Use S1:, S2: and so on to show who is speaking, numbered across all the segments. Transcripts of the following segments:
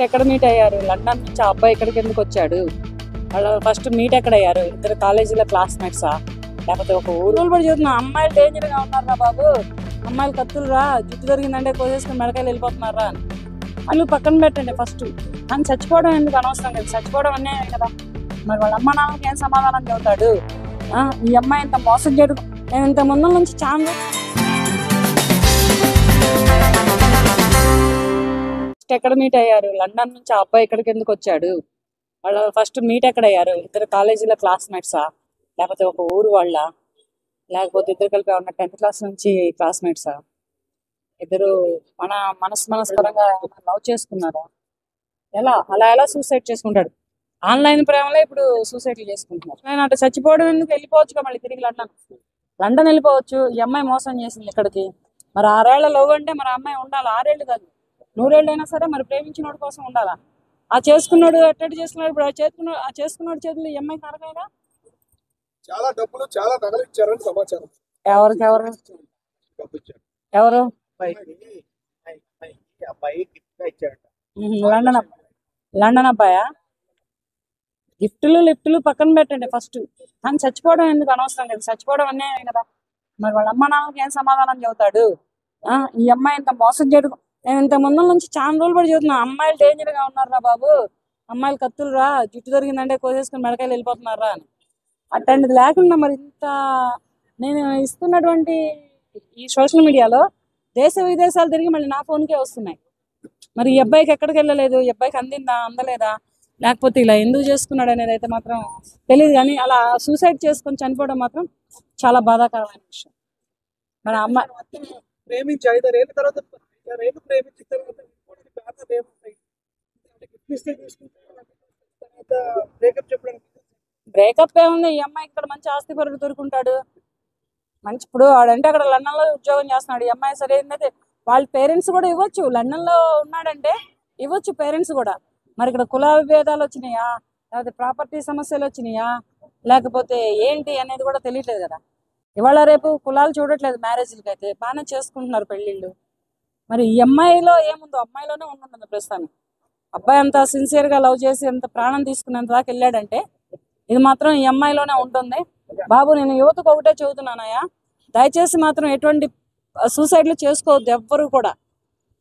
S1: ఎక్కడ మీట్ అయ్యారు? లండన్ నుంచి ఆ అబ్బాయి ఇక్కడికి ఎందుకు వచ్చాడు? వాళ్ళు ఫస్ట్ మీట్ ఎక్కడ అయ్యారు? ఇద్దరు కాలేజీలో క్లాస్మేట్సా? లేకపోతే ఒక ఊరు పడి చదువుతున్నా అమ్మాయిలు డేంజర్గా ఉన్నారా బాబు, అమ్మాయిలు కత్తులు రా, జుట్టు దొరికిందంటే కోసేసుకుని మెడకాయలు వెళ్ళిపోతున్నారా అని వాళ్ళు పక్కన పెట్టండి. ఫస్ట్ అని చచ్చిపోవడం ఎందుకు అనవసరం కదా, చచ్చిపోవడం అన్యాయం కదా. మరి వాళ్ళ అమ్మ నాన్నకి ఏం సమాధానం చెబుతాడు? ఈ అమ్మాయి ఇంత మోసం చేయడం నేను ఇంత ముందు నుంచి చాలా ఎక్కడ మీట్ అయ్యారు? లండన్ నుంచి ఆ అబ్బాయి ఇక్కడికి ఎందుకు వచ్చాడు? వాళ్ళు ఫస్ట్ మీట్ ఎక్కడ అయ్యారు? ఇద్దరు కాలేజీలో క్లాస్మేట్సా? లేకపోతే ఒక ఊరు వాళ్ళ? లేకపోతే ఇద్దరు కలిపి ఉన్న 10th క్లాస్ నుంచి క్లాస్మేట్సా? ఇద్దరు మనస్పరంగా లవ్ చేసుకున్నారా? ఎలా సూసైడ్ చేసుకుంటాడు? ఆన్లైన్ ప్రేమలో ఇప్పుడు సూసైడ్లు చేసుకుంటున్నారు. నేను అటు చచ్చిపోవడం ఎందుకు, వెళ్ళిపోవచ్చు మళ్ళీ తిరిగి లండన్ వెళ్ళిపోవచ్చు. ఈ అమ్మాయి మోసం చేసింది ఇక్కడికి. మరి 6 ఏళ్ల లవ్ అంటే మరి అమ్మాయి ఉండాలి, 6 ఏళ్ళు కాదు 100 ఏళ్ళు అయినా సరే మరి ప్రేమించినోడి కోసం ఉండాలా? ఆ చేసుకున్నాడు ఎట్టడి చేసుకున్నాడు, ఇప్పుడు ఆ చేసుకున్నాడు చేతులు ఈ అమ్మాయి నరకైనా.
S2: చాలా డబ్బులు చాలా నగలు ఇచ్చారని సమాచారం.
S1: ఎవరు
S2: లండన్
S1: లండన్ అబ్బాయా? లిఫ్టులు పక్కన పెట్టండి ఫస్ట్. కానీ చచ్చిపోవడం ఎందుకు అనవసరం కదా, చచ్చిపోవడం అన్యాయం కదా. మరి వాళ్ళ అమ్మ నాన్నకి ఏం సమాధానం చెబుతాడు? ఈ అమ్మాయి ఇంత మోసం చేయడం నేను ఇంత ముందు నుంచి చాలా రోజులు పడి చదువుతున్నా అమ్మాయిలు డేంజర్గా ఉన్నారా బాబు, అమ్మాయిలు కత్తులు రా, జుట్టు దొరికిందంటే కోసేసుకుని మెడకాయలు వెళ్ళిపోతున్నారా అని అట్లాంటిది లేకుండా మరి ఇంత నేను ఇస్తున్నటువంటి ఈ సోషల్ మీడియాలో దేశ విదేశాలు తిరిగి మళ్ళీ నా ఫోన్కే వస్తున్నాయి. మరి ఈ అబ్బాయికి ఎక్కడికి వెళ్ళలేదు, ఈ అబ్బాయికి అందలేదా, లేకపోతే ఇలా ఎందుకు చేసుకున్నాడు అనేది అయితే మాత్రం తెలియదు. కానీ అలా సూసైడ్ చేసుకొని చనిపోవడం మాత్రం చాలా బాధాకరమైన విషయం. మరి అమ్మాయి
S2: ప్రేమించి 5 ఏళ్ళ తర్వాత 5 ఏళ్ళు ప్రేమించిన తర్వాత
S1: బ్రేకప్ ఏముంది, ఈ అమ్మాయి ఇక్కడ మంచి ఆస్తి పరుడు దొరుకుంటాడు మంచి. ఇప్పుడు వాడంటే అక్కడ లండన్ లో ఉద్యోగం చేస్తున్నాడు, ఈ అమ్మాయి సరే ఏంటంటే వాళ్ళ పేరెంట్స్ కూడా ఇవ్వచ్చు, లండన్ లో ఉన్నాడంటే ఇవ్వచ్చు పేరెంట్స్ కూడా. మరి ఇక్కడ కుల విభేదాలు వచ్చినాయా, లేకపోతే ప్రాపర్టీ సమస్యలు వచ్చినాయా, లేకపోతే ఏంటి అనేది కూడా తెలియట్లేదు కదా. ఇవాళ రేపు కులాలు చూడట్లేదు, మ్యారేజ్లకి అయితే బాగానే చేసుకుంటున్నారు పెళ్ళిళ్ళు. మరి ఈ అమ్మాయిలో ఏముందో, అమ్మాయిలోనే ఉంటుంది ప్రస్తుతానికి. అబ్బాయి అంత సిన్సియర్గా లవ్ చేసి అంత ప్రాణం తీసుకునేంత దాకా వెళ్ళాడంటే ఇది మాత్రం ఈ అమ్మాయిలోనే ఉంటుంది. బాబు నేను యువతకు ఒకటే చెబుతున్నానయ్యా, దయచేసి మాత్రం ఎటువంటి సూసైడ్లు చేసుకోవద్దు ఎవ్వరు కూడా.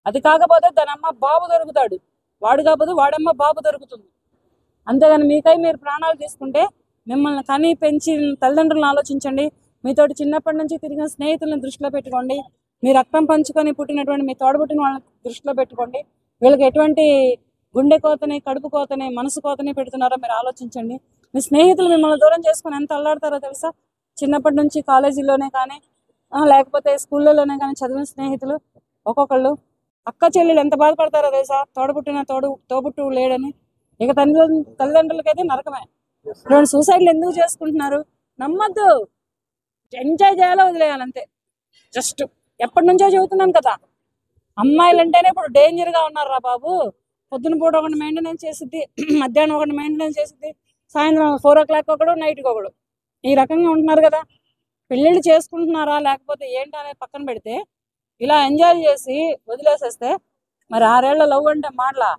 S1: అది కాకపోతే దాని అమ్మ బాబు దొరుకుతాడు, వాడు కాకపోతే వాడమ్మ బాబు దొరుకుతుంది. అంతేగాని మీకై మీరు ప్రాణాలు తీసుకుంటే మిమ్మల్ని కని పెంచి తల్లిదండ్రులను ఆలోచించండి. మీతోటి చిన్నప్పటి నుంచి తిరిగిన స్నేహితులను దృష్టిలో పెట్టుకోండి. మీ రక్తం పంచుకొని పుట్టినటువంటి మీ తోడబుట్టిన వాళ్ళని దృష్టిలో పెట్టుకోండి. వీళ్ళకి ఎటువంటి గుండె కోతని, కడుపు కోతని, మనసు కోతని పెడుతున్నారో మీరు ఆలోచించండి. మీ స్నేహితులు మిమ్మల్ని దూరం చేసుకుని ఎంత అల్లాడతారో తెలుసా? చిన్నప్పటి నుంచి కాలేజీలోనే కానీ లేకపోతే స్కూళ్ళలోనే కానీ చదివిన స్నేహితులు ఒక్కొక్కళ్ళు అక్క చెల్లెలు ఎంత బాధపడతారో తెలుసా? తోబుట్టు లేడని. ఇక తల్లిదండ్రులకైతే నరకమే. ఇటువంటి సూసైడ్లు ఎందుకు చేసుకుంటున్నారు? నమ్మద్దు, ఎంజాయ్ చేయాలో వదిలేయాలంతే. జస్ట్ ఎప్పటి నుంచో చెబుతున్నాను కదా, అమ్మాయిలు అంటేనే ఇప్పుడు డేంజర్గా ఉన్నారు రా బాబు. పొద్దున పూట ఒకటి మెయింటెనెన్స్ చేసిద్ది, మధ్యాహ్నం ఒకటి మెయింటెనెన్స్ చేసిద్ది, సాయంత్రం 4 o'clock ఒకడు, నైట్కి ఒకడు, ఈ రకంగా ఉంటున్నారు కదా. పెళ్ళిళ్ళు చేసుకుంటున్నారా లేకపోతే ఏంటి అనేది పక్కన పెడితే ఇలా ఎంజాయ్ చేసి వదిలేసేస్తే మరి 6 ఏళ్ల లవ్ అంటే మాటలా,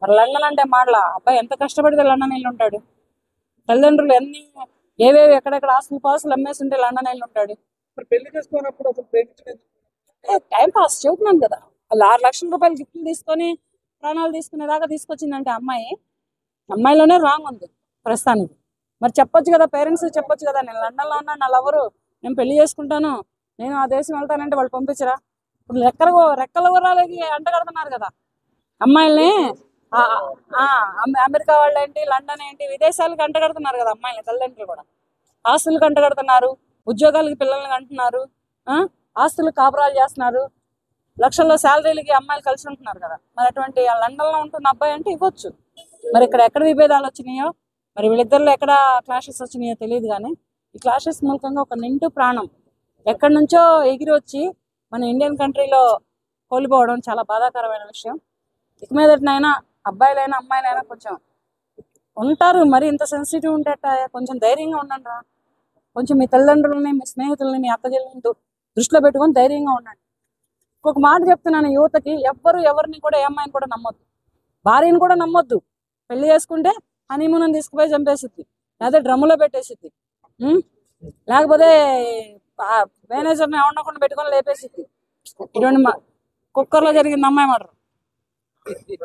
S1: మరి లండన్ అంటే మాటలా? అబ్బాయి ఎంత కష్టపడితే లండన్ వెళ్ళి ఉంటాడు, తల్లిదండ్రులు ఏవేవి ఎక్కడెక్కడ ఆస్తులు పాస్తులు అమ్మేసి ఉంటే లండన్ వెళ్ళి ఉంటాడు.
S2: పెళ్లి చేసుకున్నప్పుడు అసలు ప్రేమించలేదు,
S1: టైం పాస్ చెబుతున్నాను కదా. వాళ్ళు 6 లక్షల రూపాయలు గిఫ్ట్లు తీసుకొని ప్రాణాలు తీసుకునేదాకా తీసుకొచ్చిందంటే అమ్మాయిలోనే రాంగ్ ఉంది ప్రస్తుతానికి. మరి చెప్పొచ్చు కదా, పేరెంట్స్ చెప్పొచ్చు కదా, నేను లండన్లో ఉన్నా, నా లవరు, నేను పెళ్లి చేసుకుంటాను, నేను ఆ దేశం వెళ్తానంటే వాళ్ళు పంపించరా? ఇప్పుడు రెక్కల ఊరాలకి అంటగడుతున్నారు కదా అమ్మాయిల్ని. అమెరికా వాళ్ళు ఏంటి, లండన్ ఏంటి, విదేశాలకు అంటగడుతున్నారు కదా అమ్మాయిల్ని. తల్లిదండ్రులు కూడా ఆస్తులకు అంటగడుతున్నారు, ఉద్యోగాలకి పిల్లల్ని అంటున్నారు, ఆస్తులు కాపురాలు చేస్తున్నారు, లక్షల్లో శాలరీలకి అమ్మాయిలు కలిసి ఉంటున్నారు కదా. మరి అటువంటి లండన్లో ఉంటున్న అబ్బాయి అంటే ఇవ్వచ్చు. మరి ఎక్కడ విభేదాలు వచ్చినాయో, మరి వీళ్ళిద్దరిలో ఎక్కడ క్లాషెస్ వచ్చినాయో తెలియదు. కానీ ఈ క్లాషెస్ మూలంగా ఒక నిండు ప్రాణం ఎక్కడి నుంచో ఎగిరి వచ్చి మన ఇండియన్ కంట్రీలో కోల్పోవడం చాలా బాధాకరమైన విషయం. ఇక మీదటనైనా అబ్బాయిలైనా అమ్మాయిలైనా కొంచెం ఉంటారు, మరి ఇంత సెన్సిటివ్ ఉంటే కొంచెం ధైర్యంగా ఉండండి రా. కొంచెం మీ తల్లిదండ్రులని, మీ స్నేహితులని, మీ అక్కజల్లని దృష్టిలో పెట్టుకొని ధైర్యంగా ఉండండి. ఇంకొక మాట చెప్తున్నాను యువతకి, ఎవరిని కూడా ఏ అమ్మాయిని కూడా నమ్మొద్దు. భార్యను కూడా నమ్మొద్దు. పెళ్లి చేసుకుంటే హనీమూన్ అని తీసుకుపోయి చంపేసిద్ది, లేదా డ్రమ్ములో పెట్టేసిద్ది, లేకపోతే మేనేజర్ని ఎవడకుండా పెట్టుకొని లేపేసిద్ది. ఇటువంటి కుక్కర్లో జరిగింది అమ్మాయి మర్డర్.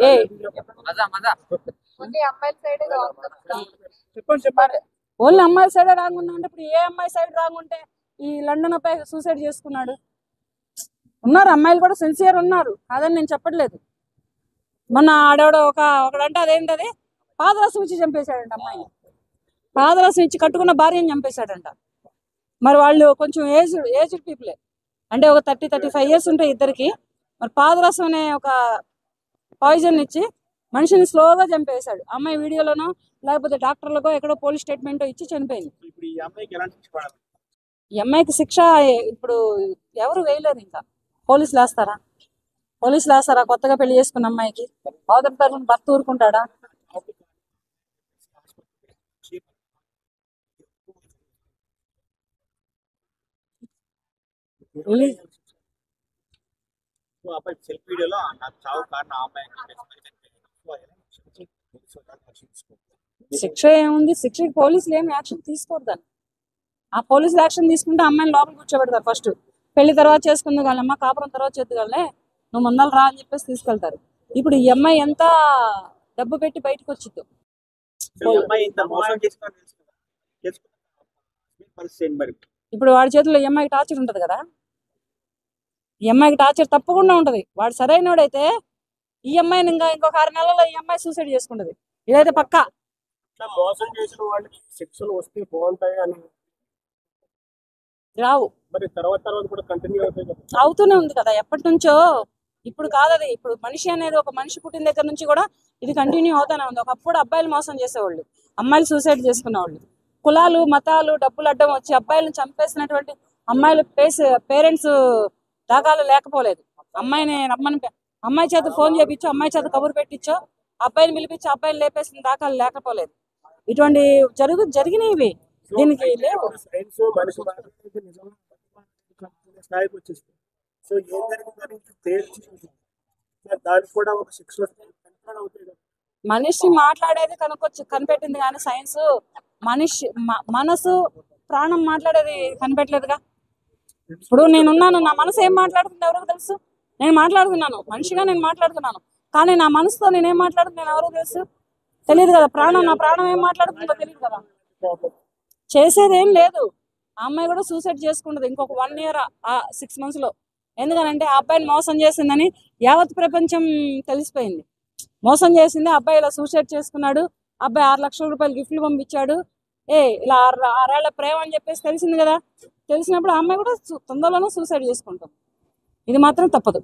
S1: ఏ
S2: చెప్పండి.
S1: ఓన్లీ అమ్మాయి సైడే రాంగ్ ఉందా అంటే ఇప్పుడు ఏ అమ్మాయి సైడ్ రాంగ్ ఉంటే ఈ లండన్ అబ్బాయి సూసైడ్ చేసుకున్నాడు? ఉన్నారు అమ్మాయిలు కూడా సిన్సియర్ ఉన్నారు, కాదని నేను చెప్పట్లేదు. మొన్న ఆడవాడు ఒకడంటే అదేంటది పాదరసం ఇచ్చి చంపేశాడంట అమ్మాయిని. పాదరసం ఇచ్చి కట్టుకున్న భార్యని చంపేశాడంట. మరి వాళ్ళు కొంచెం ఏజ్డ్ పీపులే, అంటే ఒక 30-35 years ఉంటాయి ఇద్దరికి. మరి పాదరసం అనే ఒక పాయిజన్ ఇచ్చి మనిషిని స్లోగా చంపేశాడు. అమ్మాయి వీడియోలోనో లేకపోతే డాక్టర్లకో ఎక్కడో పోలీస్ స్టేట్మెంట్ ఇచ్చి చనిపోయింది. ఈ అమ్మాయికి శిక్ష ఇప్పుడు ఎవరు వేయలేరు. ఇంకా పోలీసులు వేస్తారా? కొత్తగా పెళ్లి చేసుకున్న అమ్మాయికి అవతల తరఫున భర్త ఊరుకుంటాడా? శిక్ష ఏముంది? శిక్షకి పోలీసులు ఏమి యాక్షన్ తీసుకోరు. దాన్ని ఆ పోలీసులు యాక్షన్ తీసుకుంటే అమ్మాయిని లోపల కూర్చోబెడతారు. ఫస్ట్ పెళ్లి తర్వాత చేసుకుంది కాలమ్మా, కాపురం తర్వాత చేద్దుగాలే, నువ్వు ముందలు రా అని చెప్పేసి తీసుకెళ్తారు. ఇప్పుడు ఈ అమ్మాయి ఎంత డబ్బు పెట్టి బయటకు వచ్చిందో. ఇప్పుడు వాడి చేతిలో ఈ అమ్మాయికి టార్చర్ ఉంటది కదా. ఈ అమ్మాయికి టార్చర్ తప్పకుండా ఉంటది. వాడు సరైనోడైతే ఈ అమ్మాయిని ఇంకొక 6 నెలల్లో ఈ అమ్మాయి సూసైడ్ చేసుకుంటది. ఇదైతే పక్కా.
S2: మోసం చేసిన వాళ్ళకి శిక్షలు వస్తే బాగుంటాయి అని
S1: రావు.
S2: మరి తర్వాత కూడా కంటిన్యూ
S1: అవుతూనే ఉంది కదా ఎప్పటి నుంచో. ఇప్పుడు కాదది. ఇప్పుడు మనిషి అనేది ఒక మనిషి పుట్టిన దగ్గర నుంచి కూడా ఇది కంటిన్యూ అవుతానే ఉంది. ఒకప్పుడు అబ్బాయిలు మోసం చేసేవాళ్ళు, అమ్మాయిలు సూసైడ్ చేసుకునేవాళ్ళు. కులాలు మతాలు డబ్బులు అడ్డం వచ్చి అబ్బాయిలను చంపేసినటువంటి అమ్మాయిలు పేరెంట్స్ దాఖలు లేకపోలేదు. అమ్మాయిని రమ్మని అమ్మాయి చేత ఫోన్ చేపించో, అమ్మాయి చేత కబురు పెట్టించో, అబ్బాయిని పిలిపించి అబ్బాయిని లేపేసిన దాఖలు లేకపోలేదు. ఇటువంటి జరిగినవి దీనికి లేవు.
S2: స్థాయికి వచ్చేస్తుంది. సో ఏం జరిగిందని తేల్చి దానికి కూడా ఒక శిక్ష అవుతాయి.
S1: మనిషి మాట్లాడేది కనిపెట్టింది కానీ సైన్స్ మనిషి మనసు ప్రాణం మాట్లాడేది కనిపెట్టలేదుగా. ఇప్పుడు నేనున్నాను, నా మనసు ఏం మాట్లాడుతుంది ఎవరికి తెలుసు? నేను మాట్లాడుతున్నాను, మనిషిగా నేను మాట్లాడుతున్నాను, కానీ నా మనసుతో నేనేం మాట్లాడుతున్నాను ఎవరికి తెలుసు? తెలియదు కదా. నా ప్రాణం ఏం మాట్లాడుతుందో తెలియదు కదా. చేసేది ఏం లేదు. ఆ అమ్మాయి కూడా సూసైడ్ చేసుకుంటది ఇంకొక 1 year 6 months లో. ఎందుకనంటే ఆ అబ్బాయిని మోసం చేసిందని యావత్ ప్రపంచం తెలిసిపోయింది. మోసం చేసింది అబ్బాయి, ఇలా సూసైడ్ చేసుకున్నాడు, అబ్బాయి 6 లక్షల రూపాయలు గిఫ్ట్లు పంపించాడు, ఇలా 6 ఏళ్ల ప్రేమ అని చెప్పేసి తెలిసింది కదా. తెలిసినప్పుడు ఆ అమ్మాయి కూడా తొందరలోనే సూసైడ్ చేసుకుంటాం. ఇది మాత్రం తప్పదు.